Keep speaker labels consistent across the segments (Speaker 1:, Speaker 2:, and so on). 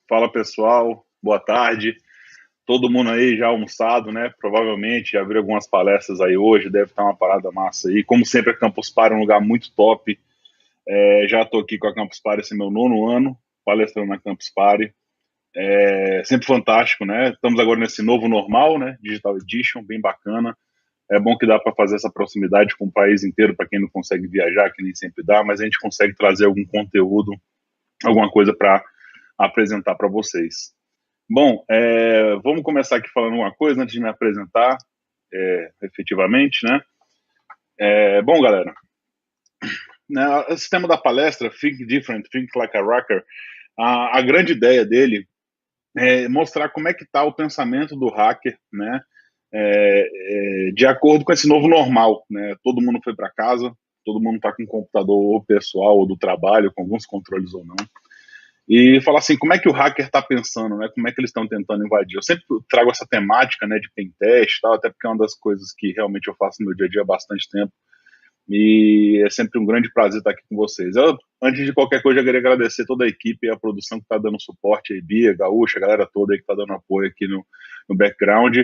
Speaker 1: Fala pessoal, boa tarde. Todo mundo aí já almoçado, né? Provavelmente já viu algumas palestras aí hoje, deve estar uma parada massa aí. Como sempre, a Campus Party é um lugar muito top. Já estou aqui com a Campus Party, esse é meu nono ano, palestrando na Campus Party. É sempre fantástico, né? Estamos agora nesse novo normal, né? Digital Edition, bem bacana. É bom que dá para fazer essa proximidade com o país inteiro, para quem não consegue viajar, que nem sempre dá, mas a gente consegue trazer algum conteúdo, alguma coisa para apresentar para vocês. Bom, vamos começar aqui falando uma coisa antes de me apresentar efetivamente, né? Bom, galera, né, o sistema da palestra Think Different, Think Like a Rocker, a grande ideia dele é mostrar como é que está o pensamento do hacker, né? De acordo com esse novo normal, né? Todo mundo foi para casa, todo mundo está com computador ou pessoal ou do trabalho, com alguns controles ou não. E falar assim, como é que o hacker está pensando, né? Como é que eles estão tentando invadir? Eu sempre trago essa temática, né, de pentest, tal, até porque é uma das coisas que realmente eu faço no meu dia a dia há bastante tempo. E é sempre um grande prazer estar aqui com vocês. Antes de qualquer coisa, eu queria agradecer toda a equipe e a produção que está dando suporte aí, Bia, Gaúcha, a galera toda aí que está dando apoio aqui no background.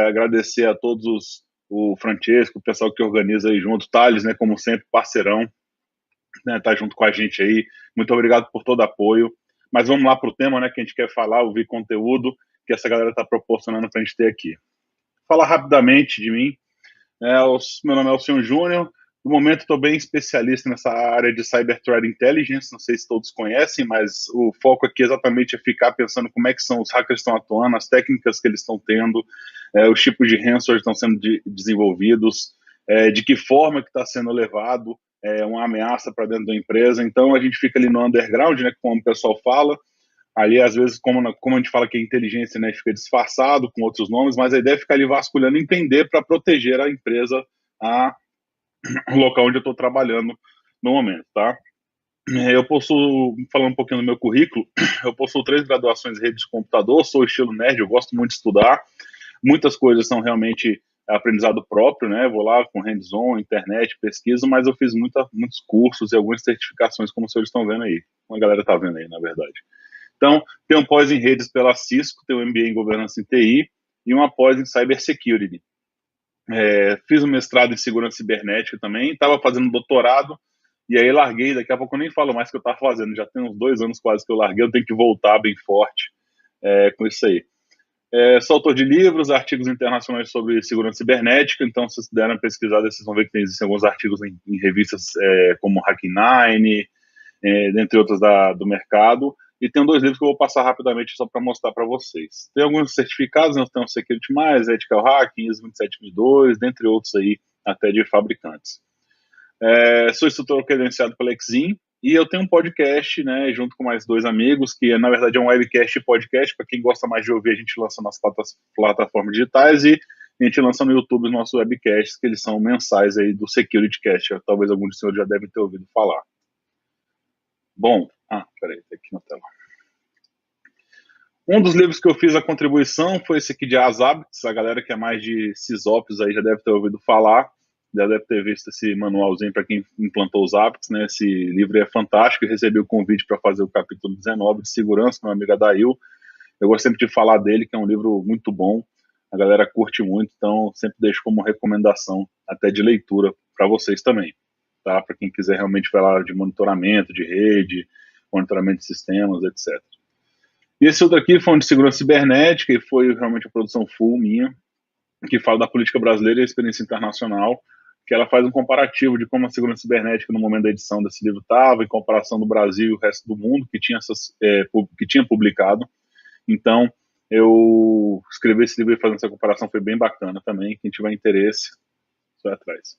Speaker 1: Agradecer a todos o Francesco, o pessoal que organiza aí junto, Thales, né, como sempre, parceirão, né, tá junto com a gente aí. Muito obrigado por todo o apoio. Mas vamos lá para o tema, né, que a gente quer falar, ouvir conteúdo que essa galera está proporcionando para a gente ter aqui. Falar rapidamente de mim. Meu nome é Alcion Júnior. No momento, estou bem especialista nessa área de Cyber Threat Intelligence. Não sei se todos conhecem, mas o foco aqui exatamente é ficar pensando como é que são os hackers estão atuando, as técnicas que eles estão tendo, os tipos de ransomware estão sendo desenvolvidos, de que forma que está sendo levado uma ameaça para dentro da empresa. Então, a gente fica ali no underground, né, como o pessoal fala. Ali, às vezes, como a gente fala que é inteligência, né, fica disfarçado com outros nomes, mas a ideia é ficar ali vasculhando, entender para proteger a empresa, o local onde eu estou trabalhando no momento, tá? Eu possuo, falando um pouquinho do meu currículo, eu possuo 3 graduações em rede de computador, sou estilo nerd, eu gosto muito de estudar, muitas coisas são realmente aprendizado próprio, né? Vou lá com hands-on, internet, pesquisa, mas eu fiz muitos cursos e algumas certificações, como vocês estão vendo aí, como a galera está vendo aí, na verdade. Então, tem um pós em redes pela Cisco, tem um MBA em governança em TI e uma pós em cybersecurity. Fiz um mestrado em segurança cibernética também, estava fazendo doutorado, e aí larguei, daqui a pouco eu nem falo mais o que eu estava fazendo, já tem uns 2 anos quase que eu larguei, eu tenho que voltar bem forte com isso aí. Sou autor de livros, artigos internacionais sobre segurança cibernética, então se vocês deram uma pesquisada, vocês vão ver que existem alguns artigos em revistas como Hack9, dentre outras do mercado. E tem 2 livros que eu vou passar rapidamente só para mostrar para vocês. Tem alguns certificados, nós temos Security+, Ethical Hacking, ISO 27002, dentre outros aí, até de fabricantes. Sou instrutor credenciado pela Exim, e eu tenho um podcast, né, junto com mais 2 amigos, que na verdade é um webcast e podcast, para quem gosta mais de ouvir, a gente lança nas plataformas digitais, e a gente lança no YouTube os nossos webcasts, que eles são mensais aí do Security Cast, talvez algum de senhores já devem ter ouvido falar. Bom, peraí, tá aqui na tela. Um dos livros que eu fiz a contribuição foi esse aqui de Azabits. A galera que é mais de SysOps aí já deve ter ouvido falar, já deve ter visto esse manualzinho para quem implantou os hábitos, né? Esse livro é fantástico. Eu recebi o convite para fazer o capítulo 19 de segurança, meu amigo Adail. Eu gosto sempre de falar dele, que é um livro muito bom. A galera curte muito, então sempre deixo como recomendação até de leitura para vocês também, tá? Para quem quiser realmente falar de monitoramento de rede, monitoramento de sistemas, etc. E esse outro aqui foi um de segurança cibernética e foi realmente a produção full minha, que fala da política brasileira e a experiência internacional, que ela faz um comparativo de como a segurança cibernética no momento da edição desse livro estava, em comparação do Brasil e o resto do mundo que tinha publicado. Então, eu escrevi esse livro e fazendo essa comparação foi bem bacana também. Quem tiver interesse, vai atrás.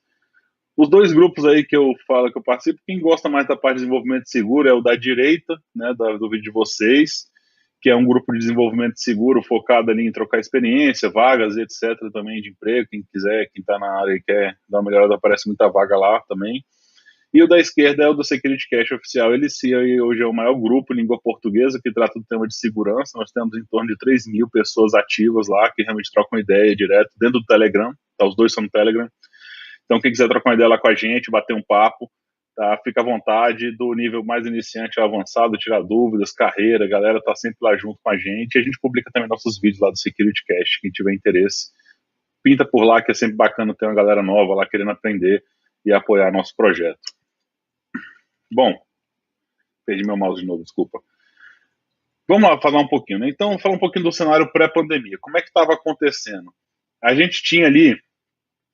Speaker 1: Os 2 grupos aí que eu falo que eu participo, quem gosta mais da parte de desenvolvimento seguro é o da direita, né, do vídeo de vocês, que é um grupo de desenvolvimento seguro focado ali em trocar experiência, vagas, etc. também de emprego, quem quiser, quem está na área e quer dar uma melhorada, aparece muita vaga lá também. E o da esquerda é o do Security Cache oficial. Ele sim, hoje é o maior grupo em língua portuguesa que trata do tema de segurança. Nós temos em torno de 3.000 pessoas ativas lá que realmente trocam ideia direto dentro do Telegram. Tá, os dois são no Telegram. Então, quem quiser trocar uma ideia lá com a gente, bater um papo, tá? Fica à vontade, do nível mais iniciante ao avançado, tirar dúvidas, carreira, a galera tá sempre lá junto com a gente. E a gente publica também nossos vídeos lá do Security Cast, quem tiver interesse. Pinta por lá, que é sempre bacana ter uma galera nova lá querendo aprender e apoiar nosso projeto. Bom, perdi meu mouse de novo, desculpa. Vamos lá falar um pouquinho, né? Então, falar um pouquinho do cenário pré-pandemia. Como é que estava acontecendo? A gente tinha ali,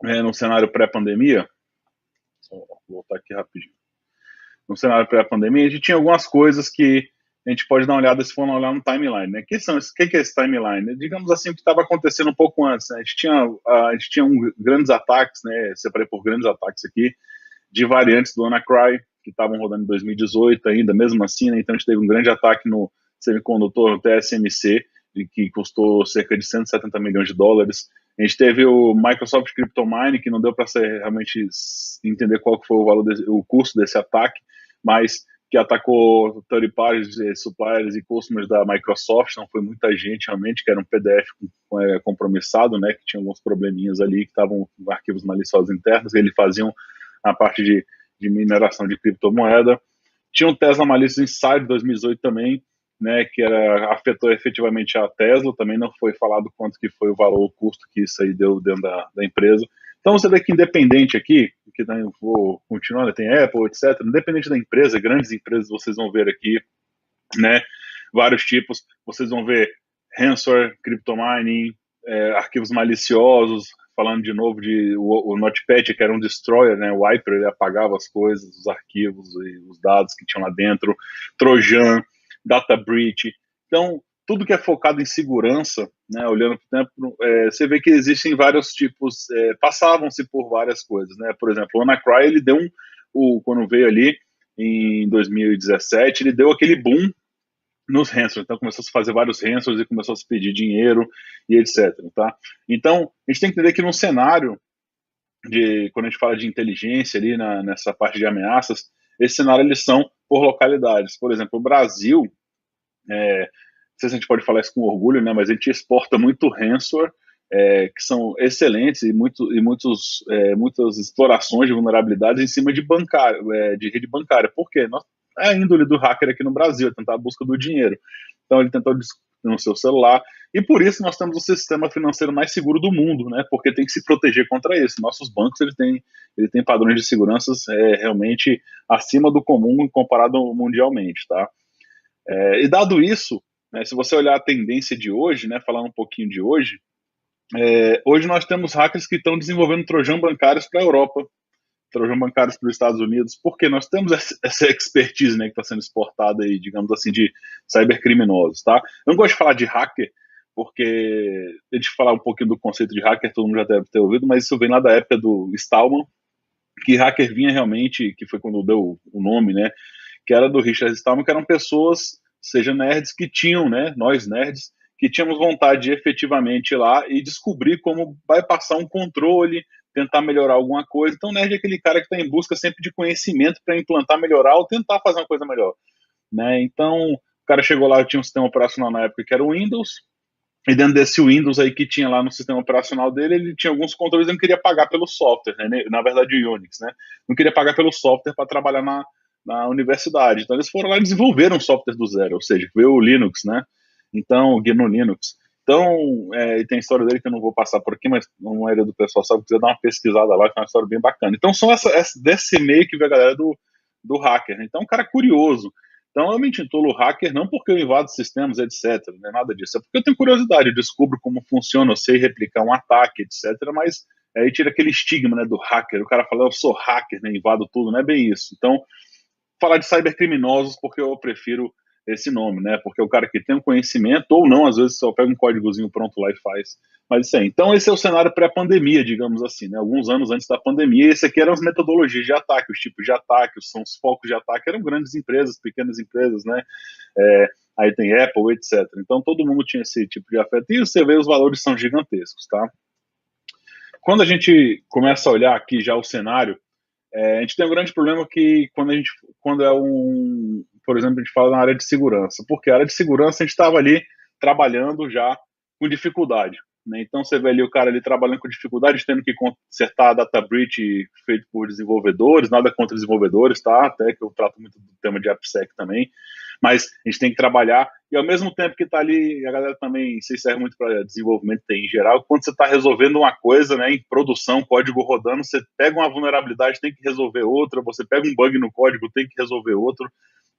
Speaker 1: no cenário pré-pandemia, vou voltar aqui rapidinho. No cenário pré-pandemia, a gente tinha algumas coisas que a gente pode dar uma olhada se for olhar no timeline, né? O que é esse timeline? Digamos assim, o que estava acontecendo um pouco antes, né? A gente tinha grandes ataques, né? Separei por grandes ataques aqui, de variantes do WannaCry, que estavam rodando em 2018 ainda, mesmo assim, né? Então a gente teve um grande ataque no semicondutor, no TSMC, que custou cerca de 170 milhões de dólares. A gente teve o Microsoft CryptoMine, que não deu para realmente entender qual foi o valor, o custo desse ataque, mas que atacou third parties, suppliers e customers da Microsoft. Não foi muita gente realmente, que era um PDF compromissado, né, que tinha alguns probleminhas ali, que estavam arquivos maliciosos internos, e eles faziam a parte de mineração de criptomoeda. Tinha um Tesla Malicious Inside 2018 também, né, que afetou efetivamente a Tesla. Também não foi falado quanto que foi o valor, o custo que isso aí deu dentro da empresa. Então você vê que independente aqui, que vou continuar, né, tem Apple, etc., independente da empresa, grandes empresas vocês vão ver aqui, né, vários tipos, vocês vão ver ransomware, cryptomining, arquivos maliciosos, falando de novo de o Notepad, que era um destroyer, né, o wiper, ele apagava as coisas, os arquivos e os dados que tinham lá dentro, Trojan, data breach. Então, tudo que é focado em segurança, né, olhando para o tempo, você vê que existem vários tipos, passavam-se por várias coisas, né? Por exemplo, o WannaCry, ele deu quando veio ali em 2017, ele deu aquele boom nos ransomware. Então começou a se fazer vários ransomwares e começou a se pedir dinheiro e etc. Tá? Então a gente tem que entender que num cenário quando a gente fala de inteligência ali nessa parte de ameaças, esse cenário eles são por localidades. Por exemplo, o Brasil, não sei se a gente pode falar isso com orgulho, né, mas a gente exporta muito ransomware, que são excelentes e muitas explorações de vulnerabilidades em cima de de rede bancária. Por quê? É a índole do hacker aqui no Brasil, é tentar a busca do dinheiro. Então ele tentou no seu celular, e por isso nós temos o sistema financeiro mais seguro do mundo, né? Porque tem que se proteger contra isso. Nossos bancos ele tem padrões de segurança realmente acima do comum comparado mundialmente, tá? E dado isso, né, se você olhar a tendência de hoje, né, falar um pouquinho de hoje, hoje nós temos hackers que estão desenvolvendo trojan bancários para a Europa, trojan bancários para os Estados Unidos, porque nós temos essa expertise, né, que está sendo exportada aí, digamos assim, de cybercriminosos, tá? Eu não gosto de falar de hacker, porque a gente falar um pouquinho do conceito de hacker, todo mundo já deve ter ouvido, mas isso vem lá da época do Stallman, que hacker vinha realmente, que foi quando deu o nome, né, que era do Richard Stallman, que eram pessoas, seja nerds, que tinham, né, nós nerds, que tínhamos vontade de efetivamente ir lá e descobrir como vai passar um controle, tentar melhorar alguma coisa. Então, nerd é aquele cara que está em busca sempre de conhecimento para implantar, melhorar ou tentar fazer uma coisa melhor, né? Então, o cara chegou lá, tinha um sistema operacional na época que era o Windows, e dentro desse Windows aí que tinha lá no sistema operacional dele, ele tinha alguns controles e não queria pagar pelo software, né? Na verdade o Unix, né? Não queria pagar pelo software para trabalhar na universidade. Então eles foram lá e desenvolveram um software do zero, ou seja, veio o Linux, né? Então, GNU Linux. Então, e tem a história dele que eu não vou passar por aqui, mas a maioria do pessoal sabe, quiser dar uma pesquisada lá, que é uma história bem bacana. Então, são desse meio que vê a galera do hacker, né? Então, um cara curioso. Então, eu me intitulo hacker não porque eu invado sistemas, etc. Não é nada disso. É porque eu tenho curiosidade, eu descubro como funciona, eu sei replicar um ataque, etc. Mas aí tira aquele estigma, né, do hacker. O cara fala, eu sou hacker, né, invado tudo. Não é bem isso. Então, falar de cybercriminosos porque eu prefiro esse nome, né? Porque é o cara que tem um conhecimento, ou não, às vezes só pega um códigozinho pronto lá e faz. Mas isso aí. Então, esse é o cenário pré-pandemia, digamos assim, né? Alguns anos antes da pandemia, esse aqui eram as metodologias de ataque, os tipos de ataque, são os focos de ataque, eram grandes empresas, pequenas empresas, né? Aí tem Apple, etc. Então, todo mundo tinha esse tipo de afeto, e você vê os valores são gigantescos, tá? Quando a gente começa a olhar aqui já o cenário, a gente tem um grande problema que quando é por exemplo, a gente fala na área de segurança, porque a área de segurança a gente estava ali trabalhando já com dificuldade, né? Então você vê ali o cara ali trabalhando com dificuldade, tendo que consertar a data breach feito por desenvolvedores, nada contra desenvolvedores, tá? Até que eu trato muito do tema de AppSec também, mas a gente tem que trabalhar, e ao mesmo tempo que está ali, a galera também se serve muito para desenvolvimento em geral, quando você está resolvendo uma coisa, né, em produção, código rodando, você pega uma vulnerabilidade, tem que resolver outra, você pega um bug no código, tem que resolver outro,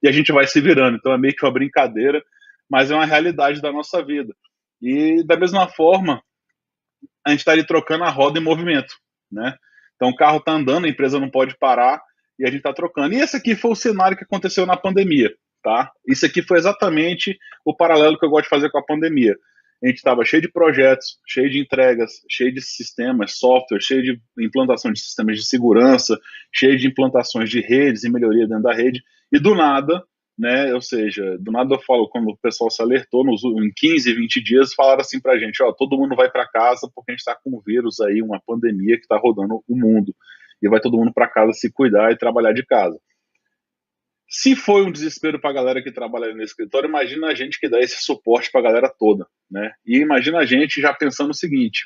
Speaker 1: e a gente vai se virando, então é meio que uma brincadeira, mas é uma realidade da nossa vida. E da mesma forma, a gente está ali trocando a roda em movimento, né? Então o carro está andando, a empresa não pode parar e a gente está trocando. E esse aqui foi o cenário que aconteceu na pandemia, tá? Isso aqui foi exatamente o paralelo que eu gosto de fazer com a pandemia. A gente estava cheio de projetos, cheio de entregas, cheio de sistemas, software, cheio de implantação de sistemas de segurança, cheio de implantações de redes e melhoria dentro da rede. E do nada, né? Ou seja, do nada eu falo, quando o pessoal se alertou, em 15, 20 dias, falaram assim pra gente, ó, todo mundo vai para casa porque a gente está com um vírus aí, uma pandemia que está rodando o mundo. E vai todo mundo para casa se cuidar e trabalhar de casa. Se foi um desespero para a galera que trabalha no escritório, imagina a gente que dá esse suporte para a galera toda, né? E imagina a gente já pensando o seguinte,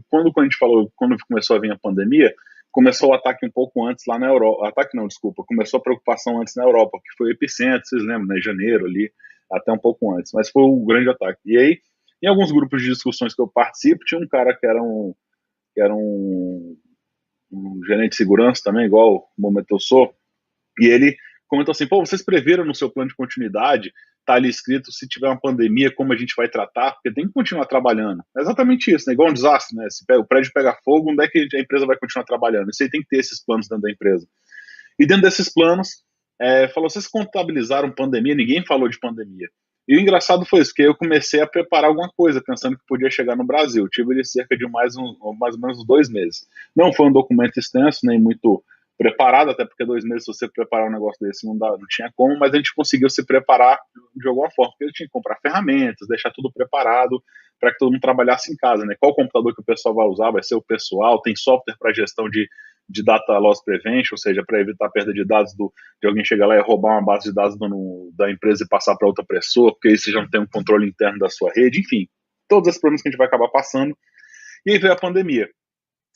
Speaker 1: quando a gente falou, quando começou a vir a pandemia, começou o ataque um pouco antes lá na Europa, ataque não, desculpa, começou a preocupação antes na Europa, que foi o epicentro, vocês lembram, né? Janeiro ali, até um pouco antes, mas foi o grande ataque. E aí, em alguns grupos de discussões que eu participo, tinha um cara que era um gerente de segurança também, igual o momento eu sou, e ele comentou assim, pô, vocês previram no seu plano de continuidade, tá ali escrito, se tiver uma pandemia, como a gente vai tratar, porque tem que continuar trabalhando. É exatamente isso, né? Igual um desastre, né? Se o prédio pega fogo, onde é que a empresa vai continuar trabalhando? Isso aí tem que ter esses planos dentro da empresa. E dentro desses planos, falou, vocês contabilizaram pandemia? Ninguém falou de pandemia. E o engraçado foi isso, que eu comecei a preparar alguma coisa, pensando que podia chegar no Brasil. Eu tive ele cerca de mais ou menos 2 meses. Não foi um documento extenso, nem muito preparado, até porque 2 meses, se você preparar um negócio desse, não tinha como, mas a gente conseguiu se preparar de alguma forma, porque eu tinha que comprar ferramentas, deixar tudo preparado para que todo mundo trabalhasse em casa, né? Qual computador que o pessoal vai usar? Vai ser o pessoal, tem software para gestão de data loss prevention, ou seja, para evitar a perda de dados de alguém chegar lá e roubar uma base de dados da empresa e passar para outra pessoa, porque aí você já não tem um controle interno da sua rede, enfim, todos esses problemas que a gente vai acabar passando. E aí veio a pandemia.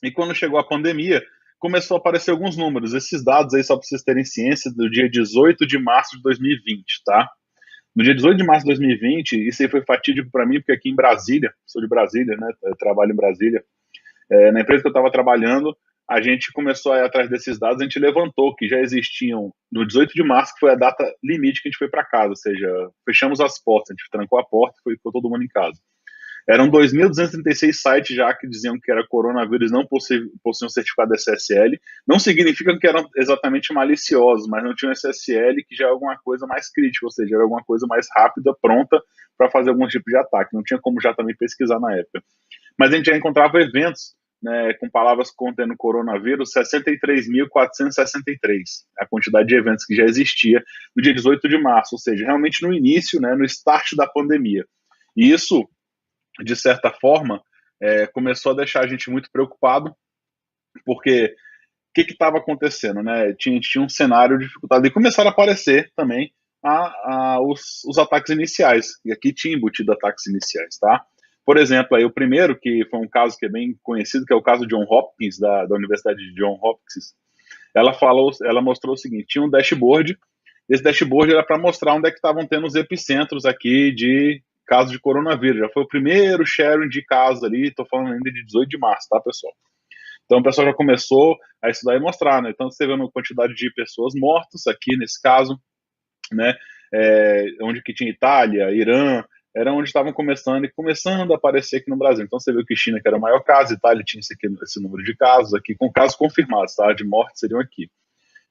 Speaker 1: E quando chegou a pandemia, começou a aparecer alguns números. Esses dados aí, só para vocês terem ciência, do dia 18 de março de 2020, tá? No dia 18 de março de 2020, isso aí foi fatídico para mim, porque aqui em Brasília, sou de Brasília, né? Eu trabalho em Brasília, na empresa que eu estava trabalhando, a gente começou a ir atrás desses dados, a gente levantou que já existiam, no 18 de março, que foi a data limite que a gente foi para casa, ou seja, fechamos as portas, a gente trancou a porta e ficou todo mundo em casa. Eram 2.236 sites já que diziam que era coronavírus, não possuíam certificado SSL. Não significa que eram exatamente maliciosos, mas não tinham SSL, que já é alguma coisa mais crítica, ou seja, era alguma coisa mais rápida, pronta para fazer algum tipo de ataque. Não tinha como já também pesquisar na época. Mas a gente já encontrava eventos, né, com palavras contendo coronavírus, 63.463, a quantidade de eventos que já existia no dia 18 de março, ou seja, realmente no início, né, no start da pandemia. E isso, de certa forma, começou a deixar a gente muito preocupado, porque o que estava acontecendo, né? Tinha um cenário de dificuldade, e começaram a aparecer também os ataques iniciais, e aqui tinha embutido ataques iniciais, tá? Por exemplo, aí o primeiro, que foi um caso que é bem conhecido, que é o caso de John Hopkins, da Universidade de John Hopkins, ela mostrou o seguinte, tinha um dashboard, esse dashboard era para mostrar onde é que estavam tendo os epicentros aqui de casos de coronavírus, já foi o primeiro sharing de casos ali, estou falando ainda de 18 de março, tá, pessoal? Então o pessoal já começou a estudar e mostrar, né? Então você vê uma quantidade de pessoas mortas aqui nesse caso, né? Onde que tinha Itália, Irã, era onde estavam começando a aparecer aqui no Brasil. Então você viu que China, que era o maior caso, Itália tinha esse número de casos aqui, com casos confirmados, tá? De mortes seriam aqui.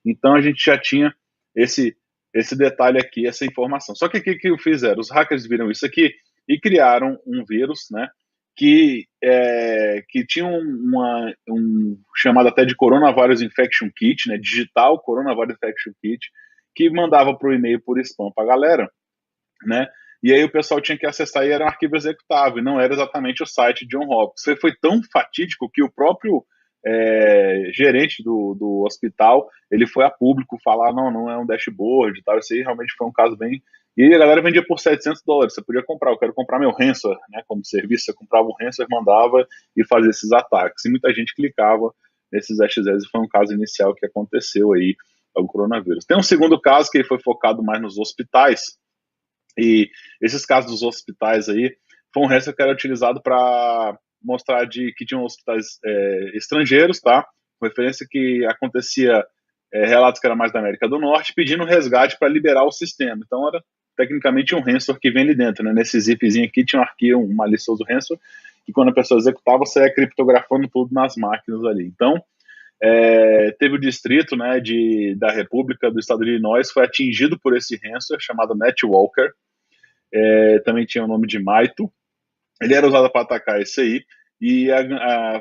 Speaker 1: Então a gente já tinha esse detalhe aqui, essa informação. Só que o que fizeram? Os hackers viram isso aqui e criaram um vírus, né? Que tinha um chamado até de Coronavirus Infection Kit, né? Digital Coronavirus Infection Kit, que mandava para o e-mail por spam para a galera, né? E aí o pessoal tinha que acessar e era um arquivo executável, não era exatamente o site de John Hopkins. Foi tão fatídico que o próprio gerente do hospital, ele foi a público falar, não, não é um dashboard e tal, isso aí realmente foi um caso bem... E a galera vendia por $700, você podia comprar, eu quero comprar meu ransomware, né, como serviço, você comprava o ransomware, mandava e fazia esses ataques, e muita gente clicava nesses XS, e foi um caso inicial que aconteceu aí, o coronavírus. Tem um segundo caso que foi focado mais nos hospitais, e esses casos dos hospitais aí, foi um ransomware que era utilizado para mostrar que tinham hospitais estrangeiros, tá? Com referência que acontecia relatos que era mais da América do Norte, pedindo resgate para liberar o sistema. Então era tecnicamente um ransomware que vem ali dentro, né? Nesse zipzinho aqui tinha um arquivo, um malicioso ransomware, que quando a pessoa executava, você ia criptografando tudo nas máquinas ali. Então, teve o distrito, né, da República do Estado de Illinois, foi atingido por esse ransomware chamado NetWalker, também tinha o nome de Maito. Ele era usado para atacar isso aí, e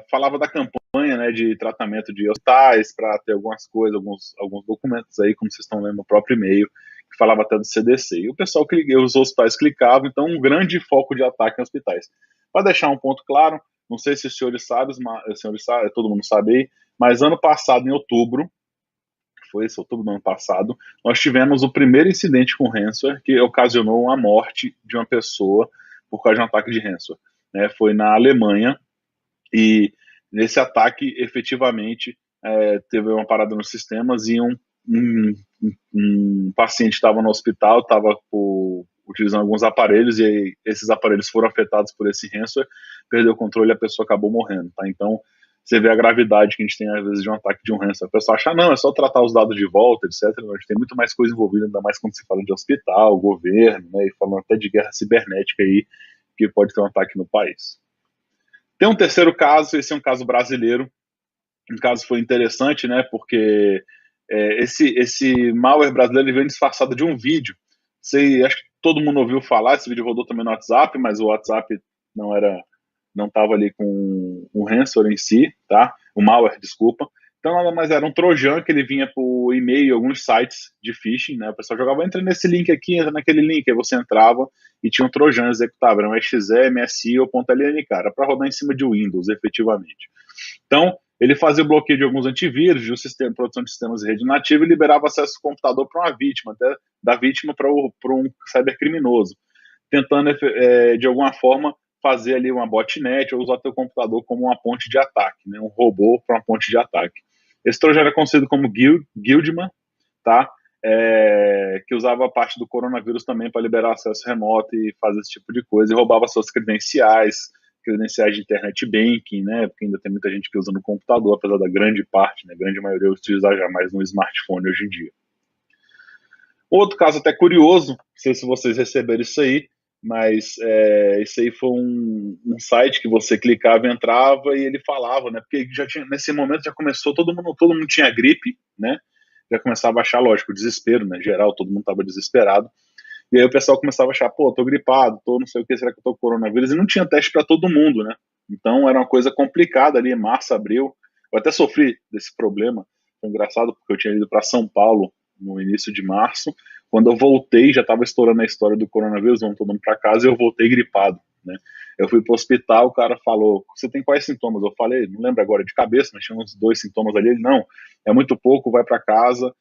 Speaker 1: falava da campanha, né, de tratamento de hospitais, para ter algumas coisas, alguns documentos aí, como vocês estão lendo no próprio e-mail, que falava até do CDC. E o pessoal, os hospitais clicavam, então um grande foco de ataque em hospitais. Para deixar um ponto claro, não sei se os senhores sabem, todo mundo sabe aí, mas ano passado, em outubro, foi esse outubro do ano passado, nós tivemos o primeiro incidente com ransomware que ocasionou a morte de uma pessoa por causa de um ataque de ransomware. Né? Foi na Alemanha, e nesse ataque, efetivamente, teve uma parada nos sistemas e um paciente estava no hospital, estava utilizando alguns aparelhos, e aí, esses aparelhos foram afetados por esse ransomware, perdeu o controle e a pessoa acabou morrendo. Tá? Então, você vê a gravidade que a gente tem, às vezes, de um ataque de um ransomware. O pessoal acha, não, é só tratar os dados de volta, etc. A gente tem muito mais coisa envolvida, ainda mais quando se fala de hospital, governo, né, e falando até de guerra cibernética aí, que pode ter um ataque no país. Tem um terceiro caso, esse é um caso brasileiro. Um caso foi interessante, né, porque esse malware brasileiro ele vem disfarçado de um vídeo. Acho que todo mundo ouviu falar, esse vídeo rodou também no WhatsApp, mas o WhatsApp não estava ali com o ransomware em si, tá? O malware, desculpa. Então nada mais era um trojan que ele vinha por e-mail, alguns sites de phishing, né? O pessoal jogava, entra nesse link aqui, entra naquele link, aí você entrava e tinha um trojan executável, era um exe, MSI ou .ln, cara, para rodar em cima de Windows, efetivamente. Então, ele fazia o bloqueio de alguns antivírus, de um sistema, produção de sistemas de rede nativa, e liberava acesso ao computador para uma vítima, até da vítima para um cybercriminoso, tentando, de alguma forma, fazer ali uma botnet ou usar teu computador como uma ponte de ataque, né? Um robô para uma ponte de ataque. Esse trojan era conhecido como Guildman, tá? Que usava a parte do coronavírus também para liberar acesso remoto e fazer esse tipo de coisa, e roubava suas credenciais de internet banking, né? Porque ainda tem muita gente que usa no computador, apesar da grande parte, né? Grande maioria utilizar já mais no smartphone hoje em dia. Outro caso até curioso, não sei se vocês receberam isso aí, mas isso aí foi um site que você clicava e entrava e ele falava, né? Porque já tinha, nesse momento já começou, todo mundo tinha gripe, né? Já começava a achar, lógico, o desespero, né? Geral, todo mundo estava desesperado. E aí o pessoal começava a achar, pô, tô gripado, tô não sei o que, será que eu tô com coronavírus? E não tinha teste para todo mundo, né? Então era uma coisa complicada ali, março, abril. Eu até sofri desse problema. Foi engraçado porque eu tinha ido para São Paulo no início de março. Quando eu voltei, já estava estourando a história do coronavírus, vamos todo mundo para casa, e eu voltei gripado, né? Eu fui pro hospital, o cara falou, você tem quais sintomas? Eu falei, não lembro agora de cabeça, mas tinha uns 2 sintomas ali. Ele, não, é muito pouco, vai para casa,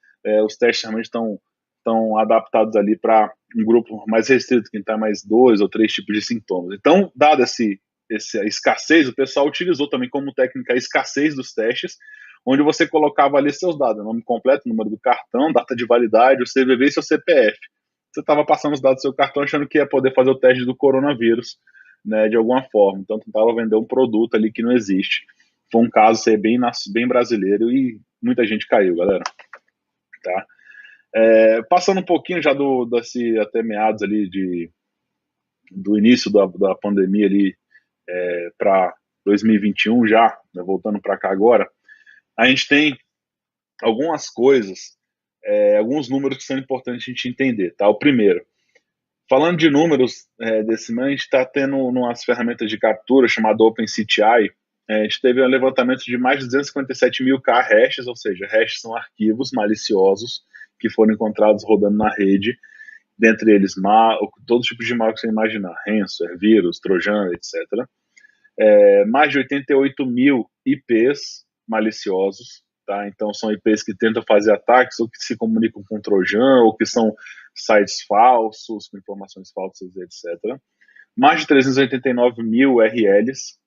Speaker 1: os testes realmente estão adaptados ali para um grupo mais restrito, que tem mais 2 ou 3 tipos de sintomas. Então, dada essa escassez, o pessoal utilizou também como técnica a escassez dos testes, onde você colocava ali seus dados, nome completo, número do cartão, data de validade, o CVV e seu CPF. Você estava passando os dados do seu cartão achando que ia poder fazer o teste do coronavírus, né, de alguma forma. Então, tentava vender um produto ali que não existe. Foi um caso bem brasileiro e muita gente caiu, galera. Tá? Passando um pouquinho já desse até meados ali do início da pandemia ali para 2021 já, né, voltando para cá agora, a gente tem algumas coisas, alguns números que são importantes a gente entender, tá? O primeiro, falando de números desse mês, a gente está tendo umas ferramentas de captura chamada OpenCTI. A gente teve um levantamento de mais de 257 mil hashes, ou seja, hashes são arquivos maliciosos que foram encontrados rodando na rede, dentre eles todo tipo de mal que você imaginar, ransomware, vírus, trojan, etc. Mais de 88 mil IPs, maliciosos, tá? Então são IPs que tentam fazer ataques ou que se comunicam com Trojan ou que são sites falsos, com informações falsas, etc. Mais de 389 mil URLs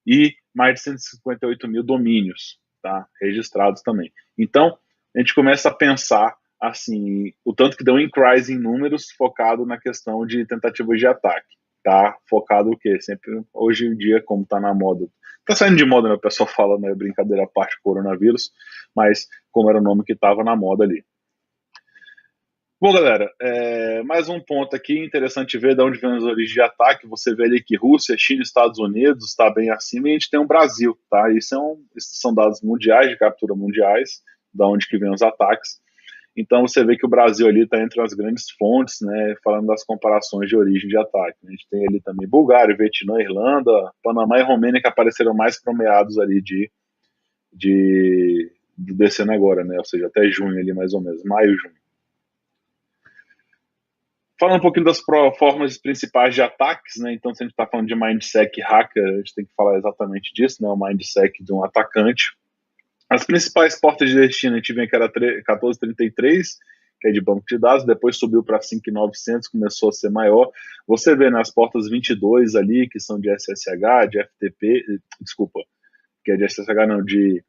Speaker 1: e mais de 158 mil domínios, tá? Registrados também. Então, a gente começa a pensar assim, o tanto que deu em cries em números focado na questão de tentativas de ataque, tá? Focado o quê? Sempre, hoje em dia, como tá na moda, tá saindo de moda, né? O pessoal fala, né? Brincadeira à parte, coronavírus, mas como era o nome que tava na moda ali. Bom, galera, mais um ponto aqui, interessante ver de onde vem as origens de ataque. Você vê ali que Rússia, China, Estados Unidos está bem acima e a gente tem o Brasil, tá? Isso são dados mundiais, de captura mundiais, da onde que vem os ataques. Então você vê que o Brasil ali está entre as grandes fontes, né, falando das comparações de origem de ataque. A gente tem ali também Bulgária, Vietnã, Irlanda, Panamá e Romênia que apareceram mais promeados ali de descendo agora, né? Ou seja, até junho ali mais ou menos, maio, junho. Falando um pouquinho das formas principais de ataques, né? Então, se a gente está falando de Mindsec hacker, a gente tem que falar exatamente disso, né? O Mindsec de um atacante. As principais portas de destino, a gente vê que era 1433, que é de banco de dados, depois subiu para 5900, começou a ser maior. Você vê nas portas 22 ali, que são de SSH, de FTP, desculpa, que é de SSH não, de...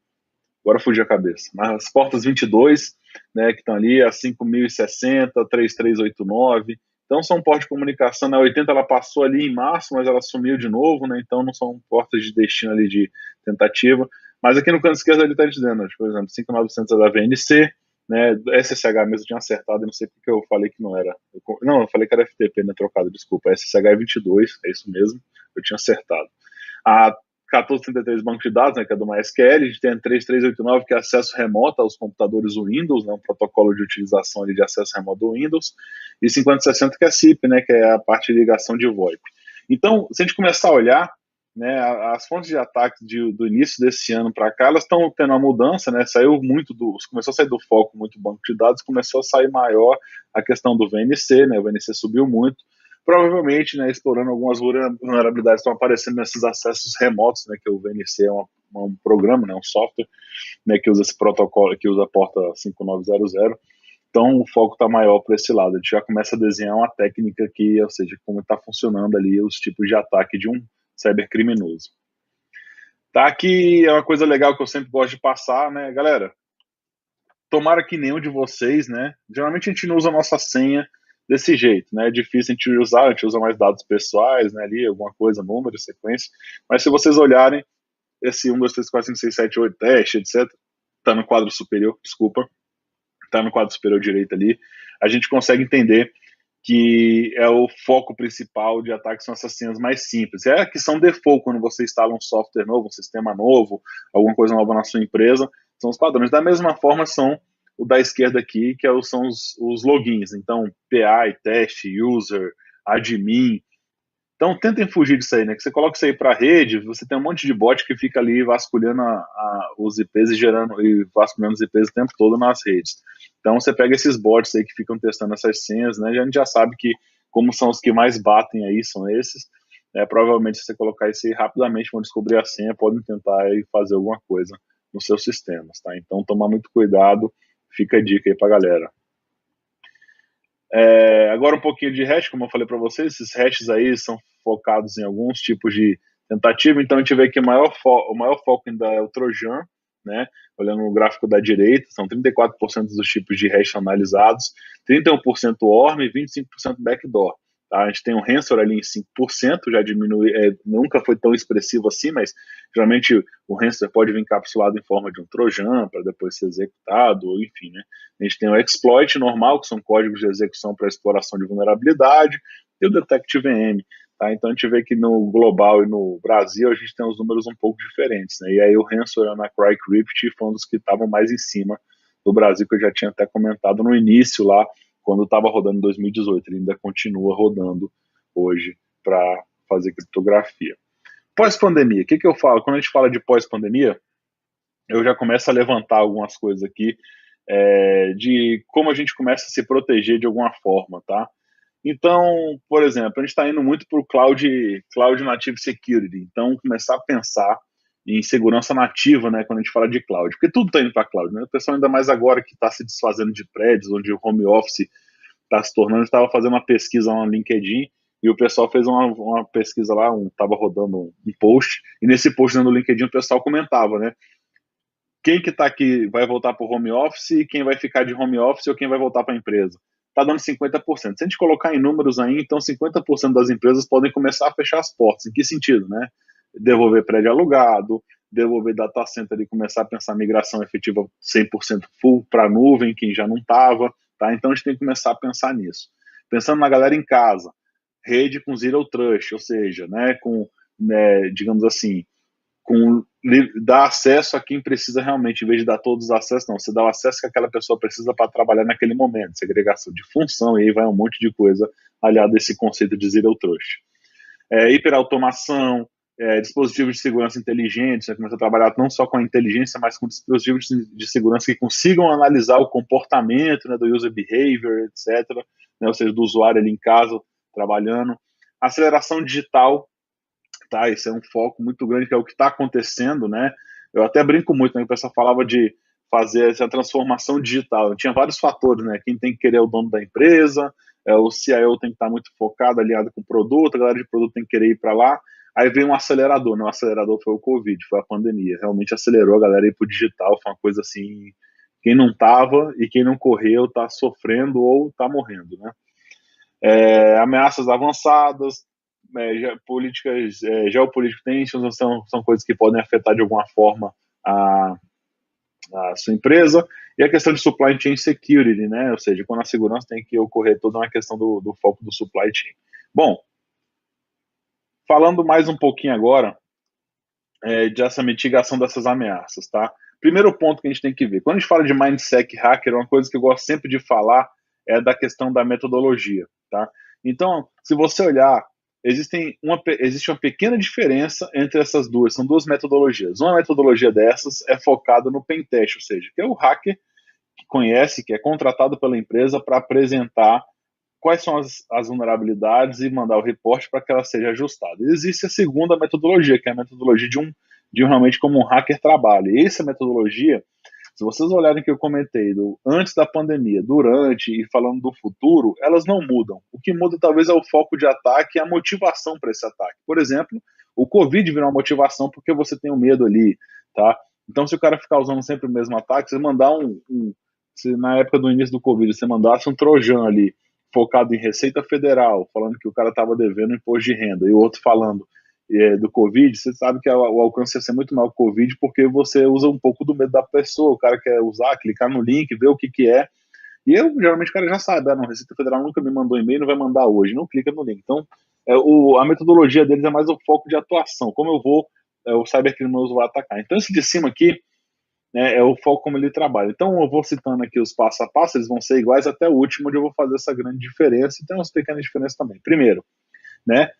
Speaker 1: Agora fugiu a cabeça. Mas as portas 22, né, que estão ali, a 5060, 3389. Então são portas de comunicação, na 80 ela passou ali em março, mas ela sumiu de novo, né? Então não são portas de destino ali de tentativa. Mas aqui no canto esquerdo ele está dizendo, por exemplo, 5900 é da VNC, né? SSH mesmo tinha acertado, não sei porque eu falei que não era. Não, eu falei que era FTP, né? Trocado, desculpa. SSH é 22, é isso mesmo, eu tinha acertado. A 1433 banco de dados, né, que é do MySQL, a gente tem a 3389, que é acesso remoto aos computadores Windows, né, um protocolo de utilização ali de acesso remoto do Windows, e 5060, que é SIP, né, que é a parte de ligação de VoIP. Então, se a gente começar a olhar, né, as fontes de ataque do início desse ano para cá, elas estão tendo uma mudança, né, começou a sair do foco muito banco de dados, começou a sair maior a questão do VNC, né, o VNC subiu muito, provavelmente, né, explorando algumas vulnerabilidades que estão aparecendo nesses acessos remotos, né, que o VNC é um programa, né, um software, né, que usa esse protocolo, que usa a porta 5900. Então, o foco está maior para esse lado. A gente já começa a desenhar uma técnica aqui, ou seja, como está funcionando ali os tipos de ataque de um cybercriminoso. Tá, aqui é uma coisa legal que eu sempre gosto de passar, né, galera? Tomara que nenhum de vocês, né? Geralmente a gente não usa a nossa senha desse jeito, né? É difícil a gente usar, a gente usa mais dados pessoais, né? Ali, alguma coisa, número, sequência. Mas se vocês olharem, esse 1, 2, 3, 4, 5, 6, 7, 8, teste, etc., tá no quadro superior, desculpa, tá no quadro superior direito ali, a gente consegue entender que é o foco principal de ataque, são essas senhas mais simples. É que são default quando você instala um software novo, um sistema novo, alguma coisa nova na sua empresa, são os padrões. Da mesma forma são o da esquerda aqui, que são os logins. Então, PI, teste, user, admin. Então, tentem fugir disso aí, né? Que você coloca isso aí para a rede, você tem um monte de bot que fica ali vasculhando os IPs e vasculhando os IPs o tempo todo nas redes. Então, você pega esses bots aí que ficam testando essas senhas, né? A gente já sabe que, como são os que mais batem aí, são esses. Provavelmente, se você colocar isso aí rapidamente, vão descobrir a senha, podem tentar aí fazer alguma coisa nos seus sistemas, tá? Então, tomar muito cuidado, fica a dica aí pra galera. Agora um pouquinho de hash, como eu falei para vocês, esses hashes aí são focados em alguns tipos de tentativa, então a gente vê que o maior foco ainda é o Trojan, né? Olhando no gráfico da direita, são 34% dos tipos de hash analisados, 31% ORM e 25% backdoor. Tá? A gente tem um ransomware ali em 5%, já diminui, nunca foi tão expressivo assim, mas geralmente o ransomware pode vir encapsulado em forma de um trojan para depois ser executado, ou enfim, né? A gente tem o exploit normal, que são códigos de execução para exploração de vulnerabilidade, e o detect VM. Tá? Então a gente vê que no global e no Brasil a gente tem os números um pouco diferentes, né? E aí o ransomware na Crycrypt foi um dos que estavam mais em cima do Brasil, que eu já tinha até comentado no início lá, quando estava rodando em 2018, ele ainda continua rodando hoje para fazer criptografia. Pós-pandemia, o que eu falo? Quando a gente fala de pós-pandemia, eu já começo a levantar algumas coisas aqui de como a gente começa a se proteger de alguma forma, tá? Então, por exemplo, a gente está indo muito para o Cloud Native Security, então começar a pensar em segurança nativa, né, quando a gente fala de cloud, porque tudo está indo para cloud, né? O pessoal ainda mais agora que está se desfazendo de prédios, onde o home office está se tornando, estava fazendo uma pesquisa lá no LinkedIn e o pessoal fez uma pesquisa lá, estava rodando um post, e nesse post no LinkedIn o pessoal comentava, né, quem que está aqui vai voltar para o home office, quem vai ficar de home office ou quem vai voltar para a empresa. Está dando 50%. Se a gente colocar em números aí, então 50% das empresas podem começar a fechar as portas. Em que sentido, né? Devolver prédio alugado, devolver data center e começar a pensar migração efetiva 100% full para a nuvem, quem já não estava. Tá? Então a gente tem que começar a pensar nisso. Pensando na galera em casa, rede com zero trust, ou seja, né, com, né, digamos assim, com dar acesso a quem precisa realmente, em vez de dar todos os acessos, não, você dá o acesso que aquela pessoa precisa para trabalhar naquele momento, segregação de função, e aí vai um monte de coisa aliado a esse conceito de zero trust. Hiperautomação, dispositivos de segurança inteligentes, você começa a trabalhar não só com a inteligência, mas com dispositivos de segurança que consigam analisar o comportamento, né, do user behavior, etc., né, ou seja, do usuário ali em casa, trabalhando. Aceleração digital, tá? Esse é um foco muito grande, que é o que está acontecendo, né? Eu até brinco muito, né? O pessoal falava de fazer essa transformação digital. Tinha vários fatores, né? Quem tem que querer é o dono da empresa, o CIO tem que estar muito focado, alinhado com o produto, a galera de produto tem que querer ir para lá. Aí vem um acelerador, né? O acelerador foi o Covid, foi a pandemia. Realmente acelerou a galera ir para o digital, foi uma coisa assim. Quem não estava e quem não correu está sofrendo ou está morrendo, né? Ameaças avançadas, políticas, geopolíticas tensions são coisas que podem afetar de alguma forma a sua empresa, e a questão de supply chain security, né? Ou seja, quando a segurança tem que ocorrer toda uma questão do foco do supply chain. Bom, falando mais um pouquinho agora dessa mitigação dessas ameaças, tá? Primeiro ponto que a gente tem que ver, quando a gente fala de mindset hacker, uma coisa que eu gosto sempre de falar é da questão da metodologia, tá? Então, se você olhar, existe uma pequena diferença entre essas duas, são duas metodologias. Uma metodologia dessas é focada no pentest, ou seja, que é o hacker que conhece, que é contratado pela empresa para apresentar quais são as vulnerabilidades e mandar o reporte para que ela seja ajustada. E existe a segunda metodologia, que é a metodologia de realmente como um hacker trabalha. E essa metodologia, se vocês olharem que eu comentei do antes da pandemia, durante e falando do futuro, elas não mudam. O que muda talvez é o foco de ataque e a motivação para esse ataque. Por exemplo, o Covid virou uma motivação porque você tem um medo ali, tá? Então, se o cara ficar usando sempre o mesmo ataque, você mandar se na época do início do Covid você mandasse um trojan ali, focado em Receita Federal, falando que o cara estava devendo imposto de renda, e o outro falando do Covid, você sabe que o alcance ia ser muito maior que o Covid, porque você usa um pouco do medo da pessoa, o cara quer usar, clicar no link, ver o que é, e geralmente o cara já sabe, não, Receita Federal nunca me mandou e-mail, não vai mandar hoje, não clica no link. Então, a metodologia deles é mais o foco de atuação, como o cybercriminoso vai atacar. Então, esse de cima aqui, né, é o foco como ele trabalha. Então, eu vou citando aqui os passo a passo, eles vão ser iguais até o último, onde eu vou fazer essa grande diferença, e tem umas pequenas diferenças também. Primeiro, né,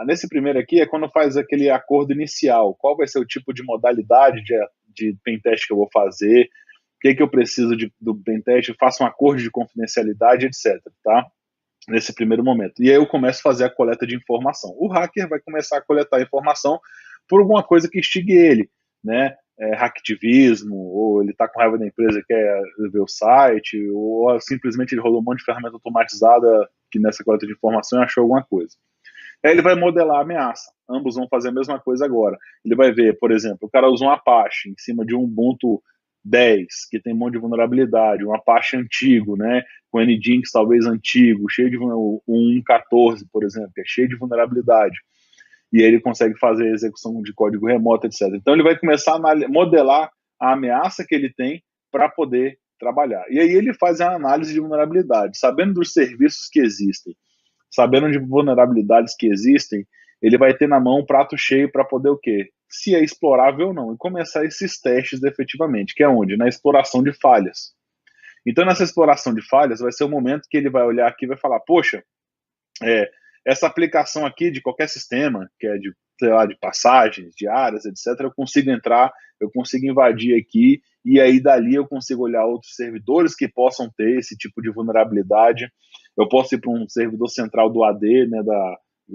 Speaker 1: nesse primeiro aqui é quando faz aquele acordo inicial, qual vai ser o tipo de modalidade de pentest que eu vou fazer, o que eu preciso do pentest, eu faço um acordo de confidencialidade, etc, tá? Nesse primeiro momento. E aí eu começo a fazer a coleta de informação. O hacker vai começar a coletar informação por alguma coisa que instigue ele, né? Hacktivismo, ou ele está com raiva da empresa e quer ver o site, ou simplesmente ele rolou um monte de ferramenta automatizada que nessa coleta de informação achou alguma coisa. Aí ele vai modelar a ameaça. Ambos vão fazer a mesma coisa agora. Ele vai ver, por exemplo, o cara usa um Apache em cima de um Ubuntu 10, que tem um monte de vulnerabilidade, um Apache antigo, né, com Nginx talvez antigo, cheio de um 14, por exemplo, que é cheio de vulnerabilidade. E aí ele consegue fazer a execução de código remoto, etc. Então ele vai começar a modelar a ameaça que ele tem para poder trabalhar. E aí ele faz a análise de vulnerabilidade, sabendo dos serviços que existem, sabendo de vulnerabilidades que existem, ele vai ter na mão um prato cheio para poder o quê? Se é explorável ou não, e começar esses testes efetivamente, que é onde? Na exploração de falhas. Então, nessa exploração de falhas, vai ser o momento que ele vai olhar aqui e vai falar, poxa, essa aplicação aqui de qualquer sistema, que é de, sei lá, de passagens, de áreas, etc., eu consigo entrar, eu consigo invadir aqui, e aí dali eu consigo olhar outros servidores que possam ter esse tipo de vulnerabilidade. Eu posso ir para um servidor central do AD, né,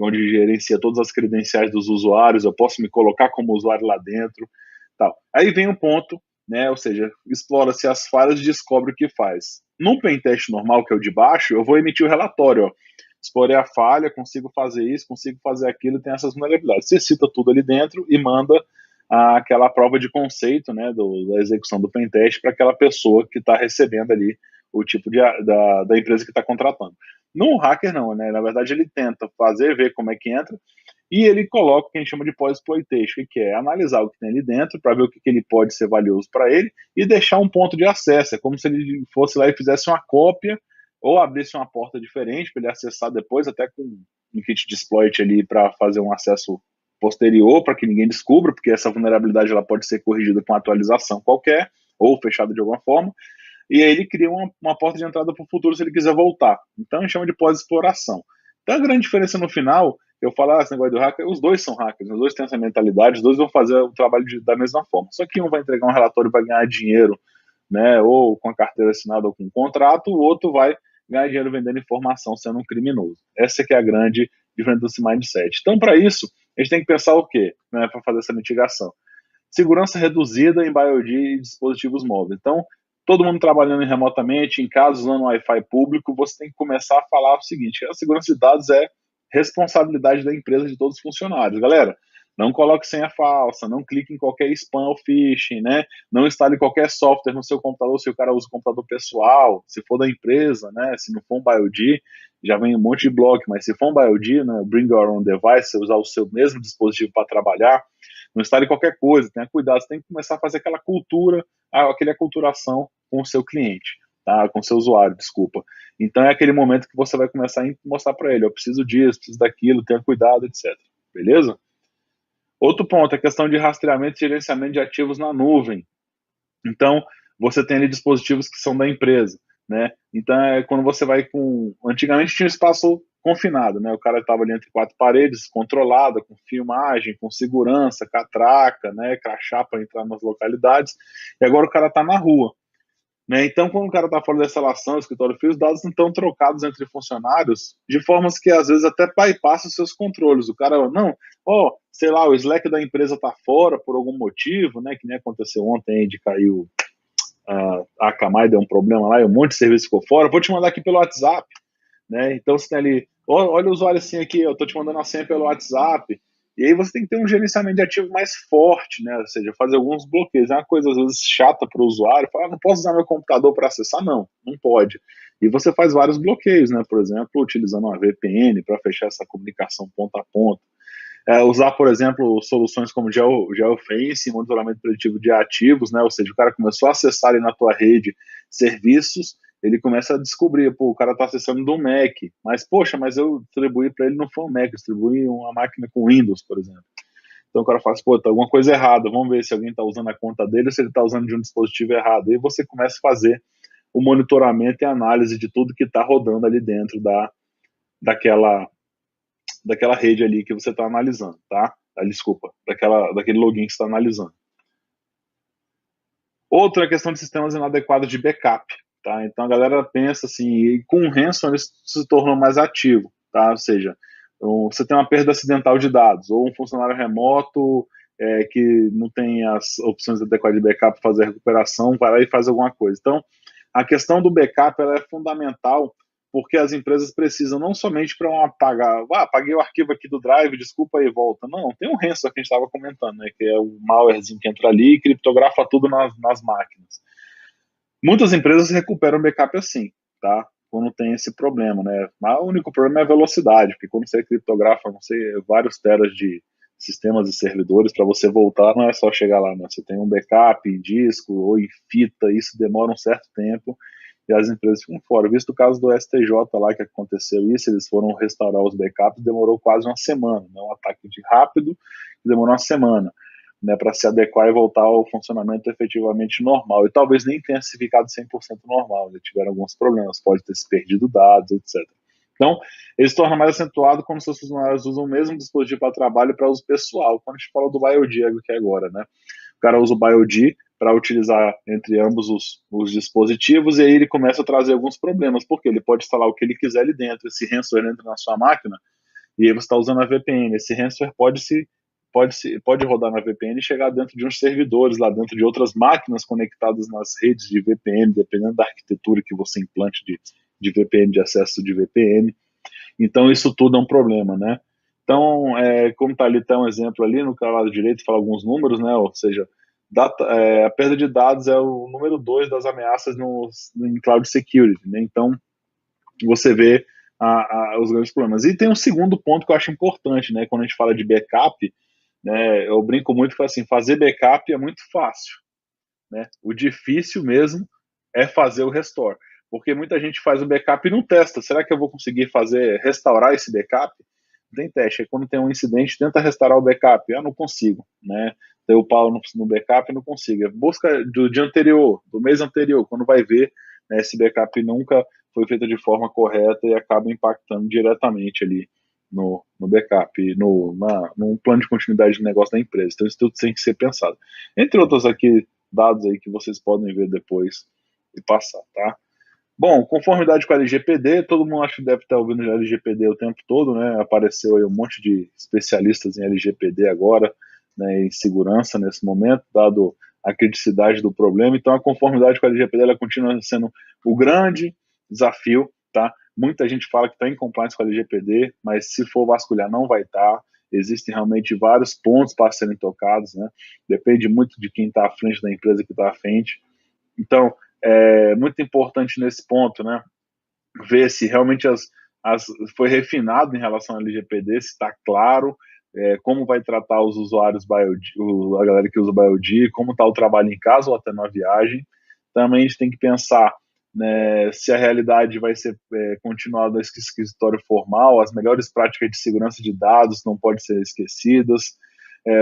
Speaker 1: onde gerencia todas as credenciais dos usuários, eu posso me colocar como usuário lá dentro, tal. Aí vem um ponto, né, ou seja, explora-se as falhas e descobre o que faz. Num pentest normal, que é o de baixo, eu vou emitir o relatório, ó, explorei a falha, consigo fazer isso, consigo fazer aquilo, tem essas vulnerabilidades. Você cita tudo ali dentro e manda aquela prova de conceito, né, da execução do pentest para aquela pessoa que está recebendo ali o tipo da empresa que está contratando. No hacker não, né, na verdade ele tenta fazer, ver como é que entra, e ele coloca o que a gente chama de pós-exploitation, que é analisar o que tem ali dentro para ver o que ele pode ser valioso para ele e deixar um ponto de acesso. É como se ele fosse lá e fizesse uma cópia ou abrisse uma porta diferente para ele acessar depois, até com um kit de exploit ali para fazer um acesso posterior para que ninguém descubra, porque essa vulnerabilidade ela pode ser corrigida com atualização qualquer ou fechada de alguma forma. E aí ele cria uma porta de entrada para o futuro se ele quiser voltar. Então a gente chama de pós-exploração. Então a grande diferença no final, eu falo, esse negócio do hacker, os dois são hackers, os dois têm essa mentalidade, os dois vão fazer o trabalho da mesma forma. Só que um vai entregar um relatório para ganhar dinheiro, né, ou com a carteira assinada ou com um contrato, o outro vai ganhar dinheiro vendendo informação, sendo um criminoso. Essa que é a grande diferença desse mindset. Então, para isso, a gente tem que pensar o quê, né, para fazer essa mitigação? Segurança reduzida em BioD e dispositivos móveis. Então, todo mundo trabalhando remotamente, em casa, usando Wi-Fi público, você tem que começar a falar o seguinte: a segurança de dados é responsabilidade da empresa, de todos os funcionários. Galera, não coloque senha falsa, não clique em qualquer spam ou phishing, né? Não instale qualquer software no seu computador se o cara usa o computador pessoal, se for da empresa, né? Se não for um BioD, já vem um monte de bloco, mas se for um BioD, né? Bring your own device, você usar o seu mesmo dispositivo para trabalhar, não instale qualquer coisa, tenha cuidado, você tem que começar a fazer aquela cultura, aquela aculturação com o seu cliente, tá? Com o seu usuário, desculpa. Então é aquele momento que você vai começar a mostrar para ele, eu preciso disso, preciso daquilo, tenha cuidado, etc. Beleza? Outro ponto, a questão de rastreamento e gerenciamento de ativos na nuvem. Então, você tem ali dispositivos que são da empresa, né? Então, é quando você vai com... Antigamente tinha um espaço confinado, né? O cara estava ali entre quatro paredes, controlado, com filmagem, com segurança, catraca, né? Crachá para entrar nas localidades. E agora o cara está na rua. Né? Então, quando o cara está fora da instalação, o escritório fio, os dados não estão trocados entre funcionários de formas que às vezes até bypassam os seus controles. O cara, não, sei lá, o Slack da empresa está fora por algum motivo, né? Que nem aconteceu ontem de cair a Akamai, deu um problema lá e um monte de serviço ficou fora. Vou te mandar aqui pelo WhatsApp, né? Então você tem ali, olha o usuário assim aqui, eu estou te mandando a senha pelo WhatsApp. E aí você tem que ter um gerenciamento de ativo mais forte, né? Ou seja, fazer alguns bloqueios. É uma coisa, às vezes, chata para o usuário. Falar, não posso usar meu computador para acessar? Não, não pode. E você faz vários bloqueios, né? Por exemplo, utilizando uma VPN para fechar essa comunicação ponta a ponta. Usar, por exemplo, soluções como geofencing, monitoramento preditivo de ativos, né? Ou seja, o cara começou a acessar ali na tua rede serviços, ele começa a descobrir, o cara está acessando do Mac, mas, poxa, mas eu distribuí para ele não foi um Mac, eu distribuí uma máquina com Windows, por exemplo. Então o cara fala assim, tá alguma coisa errada, vamos ver se alguém está usando a conta dele ou se ele está usando de um dispositivo errado. Aí você começa a fazer o monitoramento e análise de tudo que está rodando ali dentro daquela rede ali que você está analisando, tá? Desculpa, daquele login que você está analisando. Outra é a questão de sistemas inadequados de backup, tá? Então a galera pensa assim, com o ransom eles se tornam mais ativo, tá? Ou seja, você tem uma perda acidental de dados, ou um funcionário remoto que não tem as opções adequadas de backup para fazer a recuperação, vai lá e faz alguma coisa. Então, a questão do backup ela é fundamental, porque as empresas precisam não somente para apagar, apaguei o arquivo aqui do Drive, desculpa aí, volta. Não, tem um ransom que a gente estava comentando, né, que é o malwarezinho que entra ali e criptografa tudo nas máquinas. Muitas empresas recuperam backup assim, tá? Quando tem esse problema, né? Mas o único problema é a velocidade, porque quando você criptografa, não sei, vários teras de sistemas e servidores, para você voltar não é só chegar lá, né? Você tem um backup em disco ou em fita, isso demora um certo tempo e as empresas ficam fora. Visto o caso do STJ lá que aconteceu isso, eles foram restaurar os backups, demorou quase uma semana, né? Um ataque rápido que demorou uma semana, né, para se adequar e voltar ao funcionamento efetivamente normal. E talvez nem tenha se ficado 100% normal, né? Tiveram alguns problemas, pode ter se perdido dados, etc. Então, eles se tornam mais acentuado quando seus funcionários usam o mesmo dispositivo para trabalho e para uso pessoal. Quando a gente fala do BioD aqui agora, né? O cara usa o BioD para utilizar entre ambos os dispositivos e aí ele começa a trazer alguns problemas, porque ele pode instalar o que ele quiser ali dentro. Esse ransomware entra na sua máquina, e aí você está usando a VPN. Esse ransomware pode rodar na VPN e chegar dentro de uns servidores, lá dentro de outras máquinas conectadas nas redes de VPN, dependendo da arquitetura que você implante de VPN, de acesso de VPN. Então, isso tudo é um problema, né? Então, como está ali, tá um exemplo ali, no lado direito fala alguns números, né? Ou seja, a perda de dados é o número 2 das ameaças em cloud security, né? Então, você vê os grandes problemas. E tem um segundo ponto que eu acho importante, né? Quando a gente fala de backup, né? Eu brinco muito que assim, fazer backup é muito fácil, né? O difícil mesmo é fazer o restore, porque muita gente faz o backup e não testa. Será que eu vou conseguir restaurar esse backup? Não tem teste. Aí quando tem um incidente, tenta restaurar o backup. Eu não consigo, né? Deu pau no backup e não consigo. Busca do dia anterior, do mês anterior, quando vai ver, né, esse backup nunca foi feito de forma correta e acaba impactando diretamente ali no backup, no plano de continuidade de negócio da empresa. Então, isso tudo tem que ser pensado. Entre outros aqui, dados aí que vocês podem ver depois e passar, tá? Bom, conformidade com a LGPD, todo mundo acho que deve estar ouvindo já LGPD o tempo todo, né? Apareceu aí um monte de especialistas em LGPD agora, né, em segurança nesse momento, dado a criticidade do problema. Então, a conformidade com a LGPD ela continua sendo o grande desafio, tá? Muita gente fala que está em compliance com a LGPD, mas se for vasculhar, não vai estar. Existem realmente vários pontos para serem tocados, né? Depende muito de quem está à frente da empresa que está à frente. Então, é muito importante nesse ponto, né? Ver se realmente foi refinado em relação ao LGPD, se está claro, como vai tratar os usuários a galera que usa BioD, como está o trabalho em casa ou até na viagem. Também a gente tem que pensar, né, se a realidade vai ser continuada esse escritório formal, as melhores práticas de segurança de dados não podem ser esquecidas,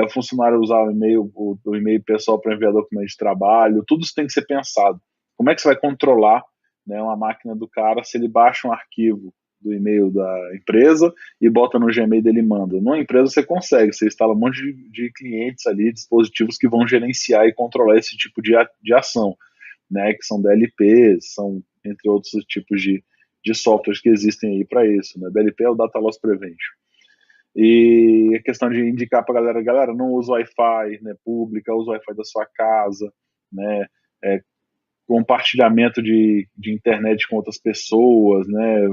Speaker 1: o funcionário usar o e-mail pessoal para enviar documento de trabalho, tudo isso tem que ser pensado. Como é que você vai controlar, né, uma máquina do cara se ele baixa um arquivo do e-mail da empresa e bota no Gmail dele e manda? Numa empresa você consegue, você instala um monte de clientes ali, dispositivos que vão gerenciar e controlar esse tipo de ação, né, que são DLPs, são entre outros tipos de softwares que existem aí para isso, né? DLP é o Data Loss Prevention. E a questão de indicar para a galera, não usa Wi-Fi, né, pública, usa o Wi-Fi da sua casa, né, compartilhamento de internet com outras pessoas, né,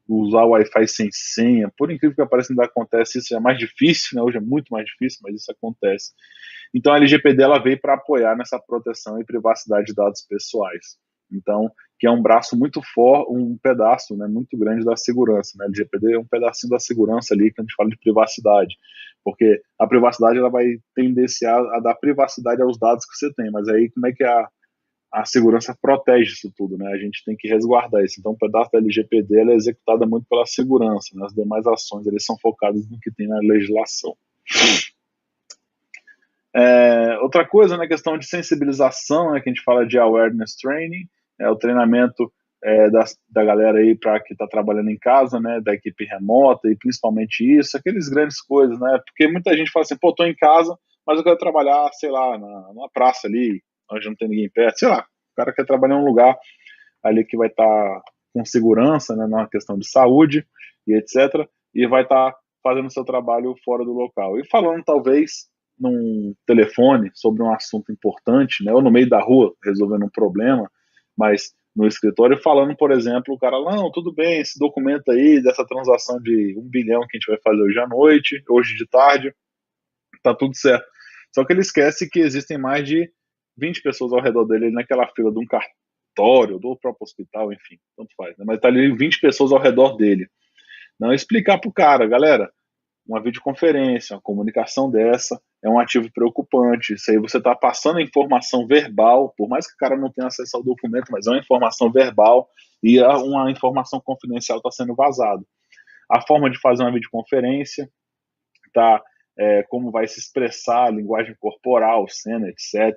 Speaker 1: usar o Wi-Fi sem senha. Por incrível que pareça, ainda acontece isso, é mais difícil, né, hoje é muito mais difícil, mas isso acontece. Então a LGPD ela veio para apoiar nessa proteção e privacidade de dados pessoais. Então, que é um braço muito forte, um pedaço, né, muito grande da segurança. Né? A LGPD é um pedacinho da segurança ali que a gente fala de privacidade, porque a privacidade ela vai tendenciar a dar privacidade aos dados que você tem, mas aí como é que a segurança protege isso tudo, né? A gente tem que resguardar isso. Então, o pedaço da LGPD ela é executada muito pela segurança, né? As demais ações eles são focadas no que tem na legislação. Outra coisa, né, questão de sensibilização, né, que a gente fala de awareness training, o treinamento da galera aí para que está trabalhando em casa, né, da equipe remota e principalmente isso, aqueles grandes coisas, né, porque muita gente fala assim, pô, tô em casa, mas eu quero trabalhar, sei lá, numa praça ali, onde não tem ninguém perto, sei lá, o cara quer trabalhar em um lugar ali que vai estar com segurança, né, na questão de saúde e etc, e vai estar fazendo seu trabalho fora do local. E falando, talvez, num telefone sobre um assunto importante, né, ou no meio da rua, resolvendo um problema, mas no escritório falando, por exemplo, o cara, não, tudo bem, esse documento aí, dessa transação de 1 bilhão que a gente vai fazer hoje à noite, hoje de tarde, tá tudo certo. Só que ele esquece que existem mais de 20 pessoas ao redor dele naquela fila de um cartório, do próprio hospital, enfim, tanto faz, né? Mas tá ali 20 pessoas ao redor dele. Não explicar pro cara, galera, uma videoconferência, uma comunicação dessa é um ativo preocupante. Isso aí você está passando a informação verbal, por mais que o cara não tenha acesso ao documento, mas é uma informação verbal e uma informação confidencial está sendo vazada. A forma de fazer uma videoconferência, tá? Como vai se expressar, a linguagem corporal, cena, etc.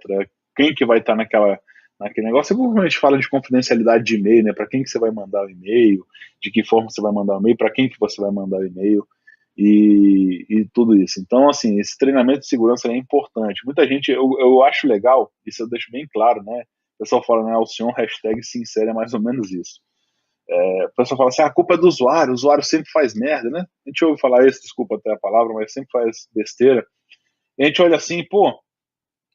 Speaker 1: Quem que vai estar naquele negócio? Como a gente fala de confidencialidade de e-mail, né? Para quem que você vai mandar o e-mail, de que forma você vai mandar o e-mail, para quem que você vai mandar o e-mail e tudo isso. Então, assim, esse treinamento de segurança é importante. Muita gente, eu acho legal, isso eu deixo bem claro, né? O pessoal fala, né? O senhor hashtag sincero é mais ou menos isso. A pessoa fala assim, a culpa é do usuário, o usuário sempre faz merda, né? A gente ouve falar isso, desculpa até a palavra, mas sempre faz besteira. E a gente olha assim, pô,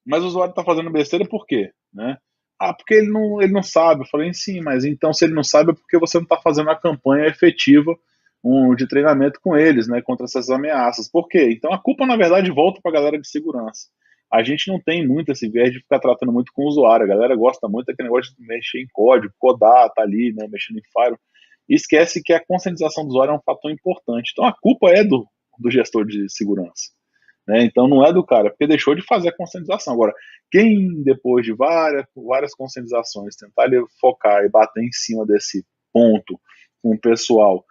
Speaker 1: mas o usuário está fazendo besteira por quê? Né? Ah, porque ele não sabe. Eu falei, sim, mas então se ele não sabe é porque você não está fazendo uma campanha efetiva de treinamento com eles, né, contra essas ameaças. Por quê? Então a culpa, na verdade, volta para a galera de segurança. A gente não tem muito esse viés de ficar tratando muito com o usuário. A galera gosta muito daquele negócio de mexer em código, codar, tá ali, né, mexendo em Firewall. E esquece que a conscientização do usuário é um fator importante. Então a culpa é do gestor de segurança. Né? Então não é do cara, porque deixou de fazer a conscientização. Agora, quem depois de várias conscientizações tentar focar e bater em cima desse ponto com o pessoal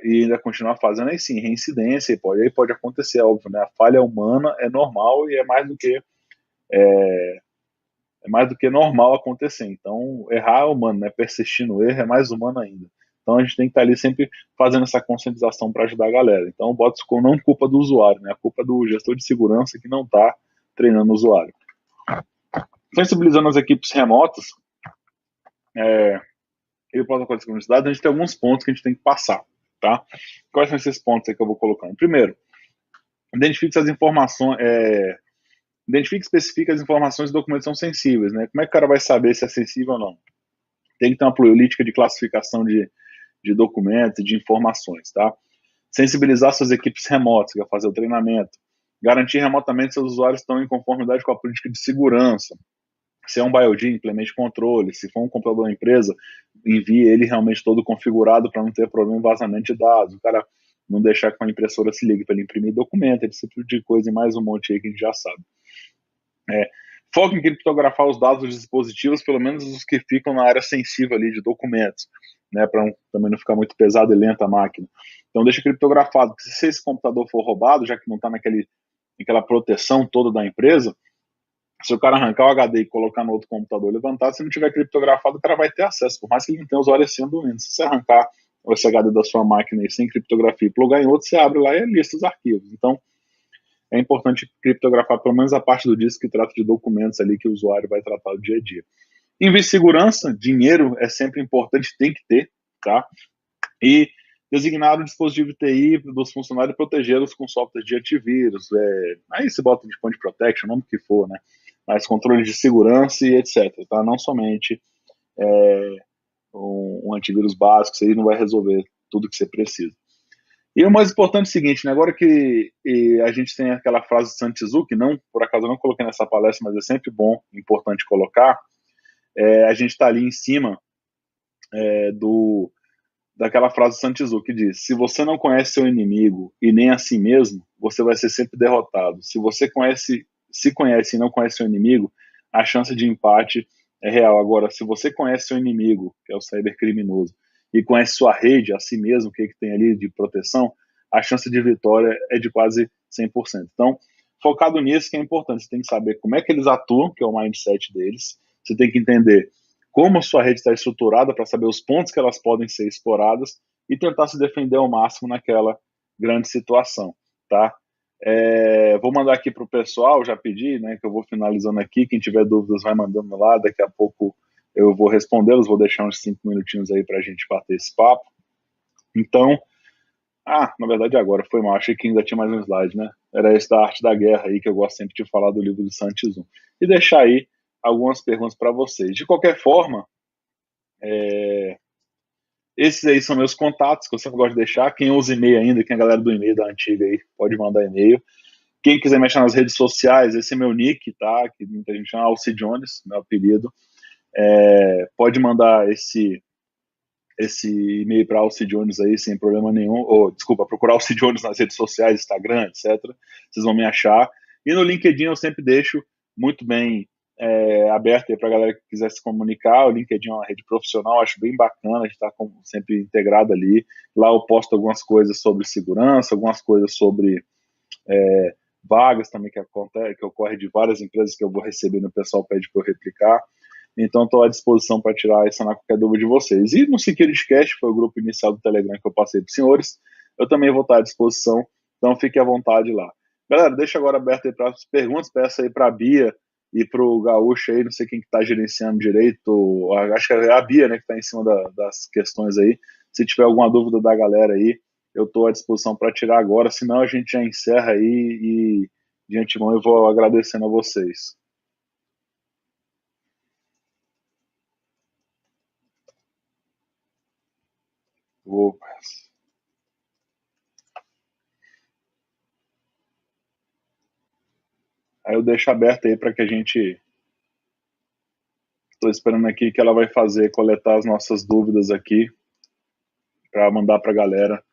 Speaker 1: e ainda continuar fazendo, aí sim, reincidência, aí pode acontecer, óbvio, né? A falha humana é normal e é mais do que normal acontecer. Então, errar é humano, né? Persistir no erro é mais humano ainda. Então, a gente tem que estar ali sempre fazendo essa conscientização para ajudar a galera. Então, o bot score não é culpa do usuário, né? É culpa do gestor de segurança que não está treinando o usuário. Sensibilizando as equipes remotas, e o protocolo de segurança de dados, a gente tem alguns pontos que a gente tem que passar, tá? Quais são esses pontos aí que eu vou colocando? Primeiro, identifique as informações, identifique e especifique as informações e documentos são sensíveis, né? Como é que o cara vai saber se é sensível ou não? Tem que ter uma política de classificação de documentos, de informações, tá? Sensibilizar suas equipes remotas, que é fazer o treinamento. Garantir remotamente que seus usuários estão em conformidade com a política de segurança. Se é um BioD, implemente controle. Se for um computador da empresa, envie ele realmente todo configurado para não ter problema em vazamento de dados. O cara não deixar que a impressora se ligue para ele imprimir documento, esse tipo de coisa e mais um monte aí que a gente já sabe. Foco em criptografar os dados dos dispositivos, pelo menos os que ficam na área sensível ali de documentos, né, para também não ficar muito pesado e lenta a máquina. Então deixa criptografado, porque se esse computador for roubado, já que não está naquela proteção toda da empresa, se o cara arrancar o HD e colocar no outro computador levantar, se não tiver criptografado, o cara vai ter acesso, por mais que ele não tenha usuário sendo doente. Se você arrancar esse HD da sua máquina aí, sem criptografia e plugar em outro, você abre lá e lista os arquivos. Então, é importante criptografar pelo menos a parte do disco que trata de documentos ali que o usuário vai tratar do dia a dia. Em segurança, dinheiro é sempre importante, tem que ter, tá? E designar o dispositivo TI dos funcionários e protegê-los com software de antivírus. Aí se bota de point protection, o nome que for, né? Mas controle de segurança e etc. Tá? Não somente um antivírus básico, isso aí não vai resolver tudo que você precisa. E o mais importante é o seguinte, né? Agora que a gente tem aquela frase de Santizu, que não, por acaso eu não coloquei nessa palestra, mas é sempre bom, importante colocar, a gente está ali em cima daquela frase de Santizu que diz: se você não conhece seu inimigo e nem a si mesmo, você vai ser sempre derrotado. Se você se conhece e não conhece seu inimigo, a chance de empate é real. Agora, se você conhece seu inimigo, que é o cybercriminoso, e conhece sua rede, a si mesmo, o que tem ali de proteção, a chance de vitória é de quase 100%. Então, focado nisso que é importante. Você tem que saber como é que eles atuam, que é o mindset deles. Você tem que entender como a sua rede está estruturada para saber os pontos que elas podem ser exploradas e tentar se defender ao máximo naquela grande situação, tá? Vou mandar aqui para o pessoal, já pedi, né, que eu vou finalizando aqui, quem tiver dúvidas vai mandando lá, daqui a pouco eu vou respondê-los, vou deixar uns 5 minutinhos aí para a gente bater esse papo. Então, na verdade agora, foi mal, achei que ainda tinha mais um slide, né? Era esse da arte da guerra aí, que eu gosto sempre de falar do livro de Sun Tzu. E deixar aí algumas perguntas para vocês. De qualquer forma, esses aí são meus contatos, que eu sempre gosto de deixar. Quem usa e-mail ainda, quem é a galera do e-mail da antiga aí, pode mandar e-mail. Quem quiser mexer nas redes sociais, esse é meu nick, tá? Que muita gente chama Alci Jones, meu apelido. Pode mandar esse e-mail para Alci Jones aí, sem problema nenhum. Desculpa, procurar Alci Jones nas redes sociais, Instagram, etc. Vocês vão me achar. E no LinkedIn eu sempre deixo muito bem aberto para a galera que quiser se comunicar. O LinkedIn é uma rede profissional, acho bem bacana, a gente está sempre integrado ali. Lá eu posto algumas coisas sobre segurança, algumas coisas sobre vagas também que ocorre de várias empresas que eu vou receber, o pessoal pede para eu replicar. Então estou à disposição para tirar essa na qualquer dúvida de vocês. E no Security Cast, foi o grupo inicial do Telegram que eu passei para os senhores, eu também vou estar à disposição, então fique à vontade lá. Galera, deixa agora aberto aí para as perguntas, peço aí para a Bia E para o Gaúcho aí, não sei quem que está gerenciando direito, acho que é a Bia, né, que está em cima das questões aí. Se tiver alguma dúvida da galera aí, eu estou à disposição para tirar agora, senão a gente já encerra aí e de antemão eu vou agradecendo a vocês. Vou, aí eu deixo aberto aí para que a gente. Estou esperando aqui que ela vai fazer, coletar as nossas dúvidas aqui para mandar para a galera,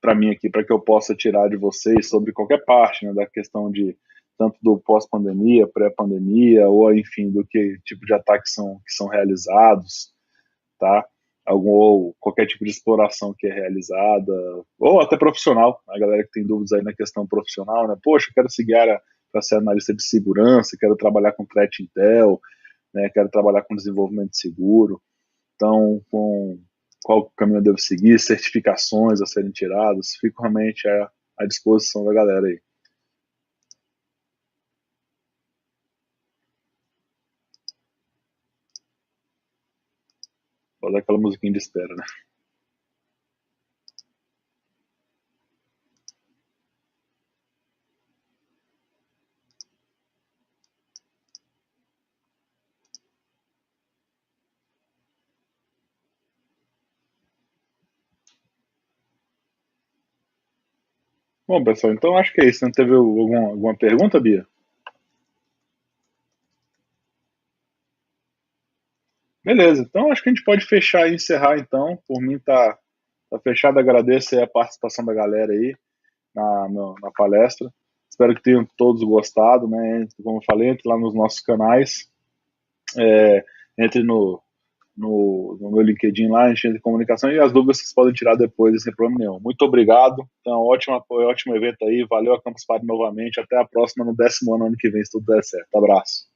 Speaker 1: para mim aqui, para que eu possa tirar de vocês sobre qualquer parte, né, da questão de tanto do pós-pandemia, pré-pandemia, ou enfim, do que tipo de ataques que são realizados, tá? Ou qualquer tipo de exploração que é realizada, ou até profissional, a galera que tem dúvidas aí na questão profissional, né? Poxa, eu quero seguir para ser analista de segurança, quero trabalhar com threat intel, né? Quero trabalhar com desenvolvimento de seguro. Então, com qual caminho eu devo seguir, certificações a serem tiradas, fico realmente à disposição da galera aí. Vou dar aquela musiquinha de espera, né? Bom, pessoal, então acho que é isso. Não teve alguma pergunta, Bia? Beleza, então acho que a gente pode fechar e encerrar então. Por mim tá fechado. Agradeço aí a participação da galera aí na palestra. Espero que tenham todos gostado, né? Como eu falei, entre lá nos nossos canais, entre no meu LinkedIn lá, engenharia de comunicação, e as dúvidas vocês podem tirar depois, sem problema nenhum. Muito obrigado. Então, ótimo evento aí. Valeu a Campus Party novamente. Até a próxima, no 10º ano que vem, se tudo der certo. Abraço.